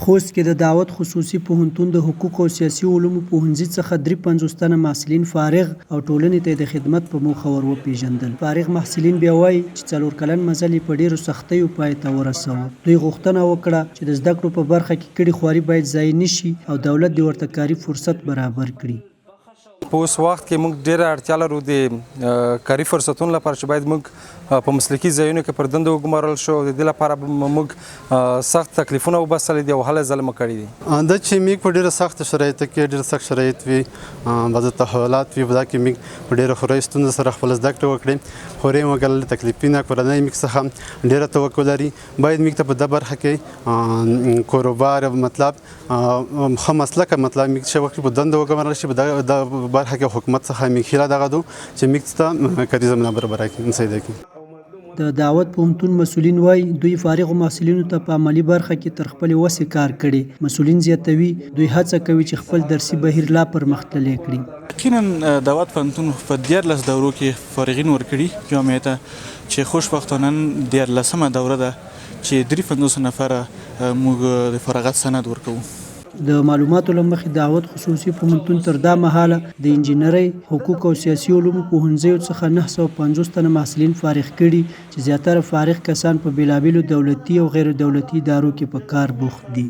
خوست کې د دعوت خصوصي پوهنتون د حقوقو او سیاسي علومو پوهنځي څخه 53 تنه محصلین فارغ او ټولنې ته د خدمت په موخه ور وپېژندل. فارغ محصلین بیا وایي چې 4 کلن مزل یې په ډېرو سختیو پای ته ورساوه. دوی غوښتنه وکړه چې د زده کړو په برخه کې کړي خواري باید ضایع نشي او دولت د ورته کاري فرصت برابر کړي. په اوس وخت کې موږ ډېره اړتیا لرو د کاري فرصتونو لپاره چې باید موږ په مسلکي ځایونو کې پر دنده وګمارل شو. د دې لپاره موږ سخت تکلیفونه وباسلي دي او هله ظلمه کړي دي. دا چې موږ په ډېره سخت شرایطو کې ډېر سخت شرایط وي، بعضې تحولات وي، په دا کې موږ په ډېره خورۍ ستونزو سره خپله زده کړه وکړې. خورۍ وګالل تکلیفي نه کورنۍ موږ څخه ډېره توقع لري. باید موږ ته په دې برخه کې کاروبار مطلب ښه مسلکه مطلب موږ چې وکړي په دنده وګمارل شي. په دا برخه کې حکومت څخه موږ هیله دغه دو چې موږ ته کاري زمینه برابره کړي مسایده کړي. د دعوت پوهنتون مسؤلین وایي دوی فارغو محصلینو ته په عملي برخه کې تر خپلې وسې کار کړي. مسؤلین زیاتوي دوی هڅه کوي چې خپل درسي بهیر لا پرمختللی کړي. یقینا دعوت پوهنتون په 14 دورو کې فارغین ورکړي جامعې ته چې خوشبختانه 14مه دوره ده چې 53 نفره موږ د فراغت سند ورکوو. د معلوماتو له مخې دعوت خصوصي پوهنتون تر دا مهاله د انجینرۍ، حقوق او سیاسي علومو پوهنځیو څخه 950 تنه محصلین فارغ کړي چې زیاتره فارغ کسان په بېلابېلو دولتي او غیر دولتي ادارو کې په کار بوخت دي.